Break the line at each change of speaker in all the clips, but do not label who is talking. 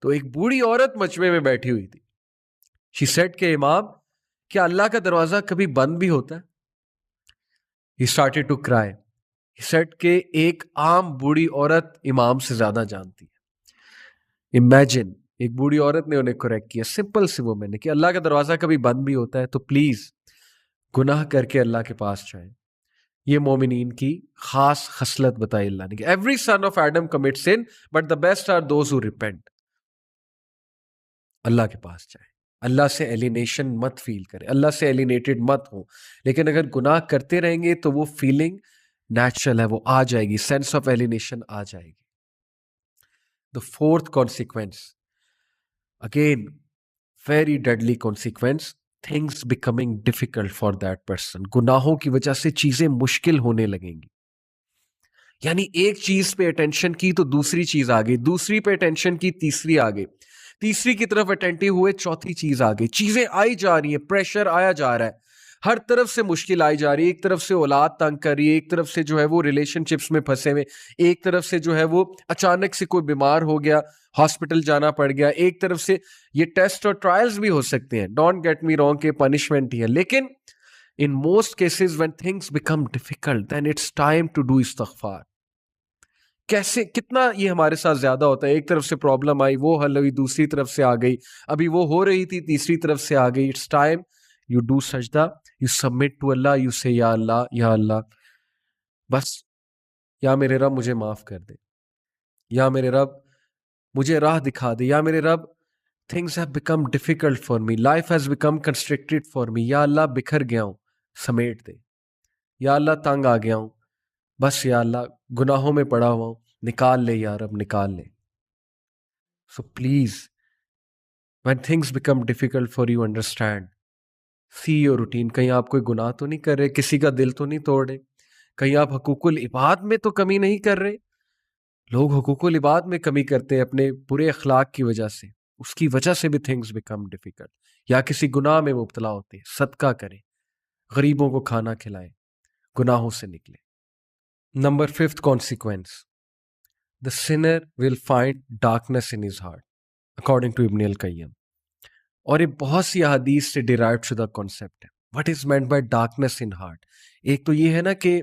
तो एक बूढ़ी औरत मजमे में बैठी हुई थी। शी सेड के इमाम, क्या अल्लाह का दरवाजा कभी बंद भी होता है? He started to cry. He said के एक आम बूढ़ी औरत इमाम से ज्यादा जानती है। इमेजिन, एक बूढ़ी औरत ने उन्हें करेक्ट किया, सिंपल सी वो मैंने कि अल्लाह का दरवाजा कभी बंद भी होता है, तो प्लीज गुनाह करके अल्लाह के पास जाए। ये मोमिनीन की खास खसलत बताई अल्लाह ने कि every son of Adam commit sin but the best are those who repent. अल्लाह के पास जाए, अल्लाह से एलिनेशन मत फील करें, अल्लाह से एलिनेटेड मत हो। लेकिन अगर गुनाह करते रहेंगे तो वो फीलिंग नेचुरल है, वो आ जाएगी, सेंस ऑफ एलिनेशन आ जाएगी। The fourth consequence, again very deadly consequence, things becoming difficult for that person. गुनाहों की वजह से चीजें मुश्किल होने लगेंगी। यानी एक चीज पे अटेंशन की तो दूसरी चीज आ गई, दूसरी पे अटेंशन की तीसरी आ गई, तीसरी की तरफ अटेंटिव हुए चौथी चीज आ गई। चीजें आई जा रही है, प्रेशर आया जा रहा है, हर तरफ से मुश्किल आई जा रही है। एक तरफ से औलाद तंग कर रही है, एक तरफ से जो है वो रिलेशनशिप्स में फंसे हुए, एक तरफ से जो है वो अचानक से कोई बीमार हो गया, हॉस्पिटल जाना पड़ गया, एक तरफ से ये टेस्ट और ट्रायल्स भी हो सकते हैं, डोंट गेट मी रॉन्ग, के पनिशमेंट ही है। लेकिन in most cases when things become difficult then it's time to do इस्तिग़फ़ार। कैसे, कितना ये हमारे साथ ज्यादा होता है, एक तरफ से प्रॉब्लम आई, वो हल हुई, दूसरी तरफ से आ गई, अभी वो हो रही थी, तीसरी तरफ से आ गई। इट्स टाइम यू डू सजदा, you submit to Allah, you say या अल्लाह, या अल्लाह, बस, या मेरे रब मुझे माफ कर दे, या मेरे रब मुझे राह दिखा दे, या मेरे रब things have become difficult for me, life has become constricted for me, या अल्लाह बिखर गया हूं, समेट दे, या अल्लाह तंग आ गया हूं, बस या अल्लाह गुनाहों में पड़ा हुआ हूं, निकाल ले या रब, निकाल ले। So please when things become difficult for you, understand, see your routine. कहीं आप कोई गुनाह तो नहीं कर रहे, किसी का दिल तो नहीं तोड़ रहे, कहीं आप हकूकुल इबाद में तो कमी नहीं कर रहे। लोग हकूकुल इबाद में कमी करते हैं अपने बुरे अखलाक की वजह से, उसकी वजह से भी थिंग्स बिकम डिफिकल्ट। या किसी गुनाह में मुब्तला होते हैं, सदका करें, गरीबों को खाना खिलाएं, गुनाहों से निकले। Number fifth consequence, the sinner will find darkness in his heart, according to Ibn al Qayyim. और ये बहुत सी हदीस से डिराइव शुदा कॉन्सेप्ट है। What is meant by darkness in heart? एक तो ये है ना कि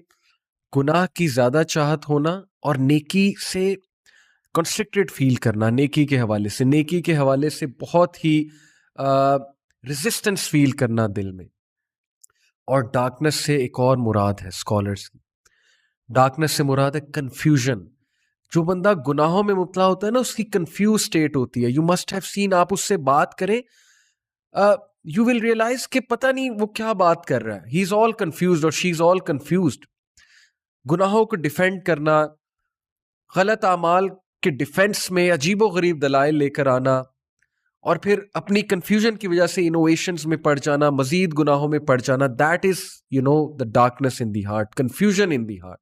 गुनाह की ज्यादा चाहत होना और नेकी से कंस्ट्रिक्टेड फील करना, नेकी के हवाले से, नेकी के हवाले से बहुत ही रेजिस्टेंस फील करना दिल में। और डार्कनेस से एक और मुराद है स्कॉलर्स की, डार्कनेस से मुराद है कंफ्यूजन। जो बंदा गुनाहों में मुब्तला होता है ना, उसकी कंफ्यूज स्टेट होती है। यू मस्ट हैव सीन, आप उससे बात करें, यू विल रियलाइज कि पता नहीं वो क्या बात कर रहा है, ही इज ऑल कंफ्यूज और शी इज ऑल कंफ्यूज्ड। गुनाहों को डिफेंड करना, गलत आमाल के डिफेंस में अजीबो गरीब दलाइल लेकर आना, और फिर अपनी कंफ्यूजन की वजह से इनोवेशंस में पड़ जाना, मजीद गुनाहों में पड़ जाना, that is the darkness in the heart, confusion in the heart,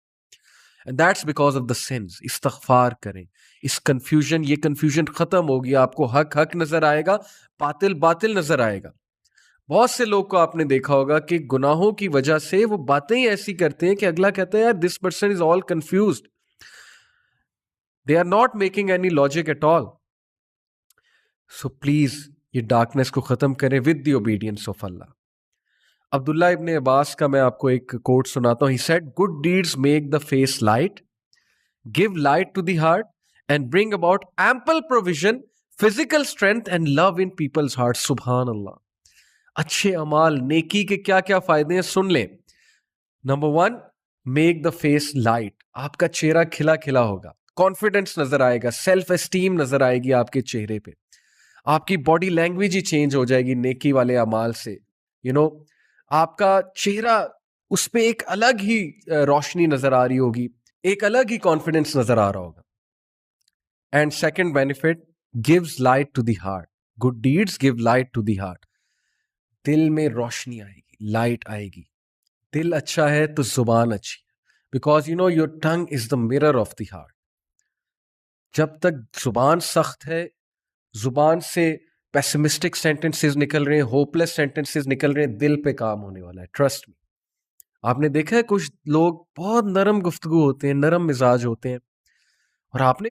and that's because of the sins. इस्तगफार करें, इस कंफ्यूजन, ये कंफ्यूजन खत्म होगी, आपको हक हक नजर आएगा, बातिल बातिल नजर आएगा। बहुत से लोग को आपने देखा होगा कि गुनाहों की वजह से वो बातें ही ऐसी करते हैं कि अगला कहता है यार this person is all confused, they are not making any logic at all. So please ये डार्कनेस को खत्म करें with the obedience of Allah. Abdullah Ibne Abbas का मैं आपको एक कोट सुनाता हूं। He said, good deeds make the face light, give light to the heart and bring about ample provision, physical strength and love in people's heart. सुभान अल्लाह। अच्छे अमाल, नेकी के क्या क्या फायदे हैं सुन ले। Number one, make the face light, आपका चेहरा खिला खिला होगा, कॉन्फिडेंस नजर आएगा, सेल्फ एस्टीम नजर आएगी आपके चेहरे पे, आपकी बॉडी लैंग्वेज ही चेंज हो जाएगी नेकी वाले अमाल से। आपका चेहरा, उस पे एक अलग ही रोशनी नजर आ रही होगी, एक अलग ही कॉन्फिडेंस नजर आ रहा होगा। And second benefit, gives light to the heart, good deeds give light to the heart, दिल में रोशनी आएगी, लाइट आएगी। दिल अच्छा है तो जुबान अच्छी, because your tongue is the mirror of the heart. जब तक जुबान सख्त है, जुबान से पेसिमिस्टिक सेंटेंसेस निकल रहे हैं, होपलेस सेंटेंसेस निकल रहे हैं, दिल पे काम होने वाला है, ट्रस्ट मी। आपने देखा है कुछ लोग बहुत नरम गुफ्तगू होते हैं, नरम मिजाज होते हैं, और आपने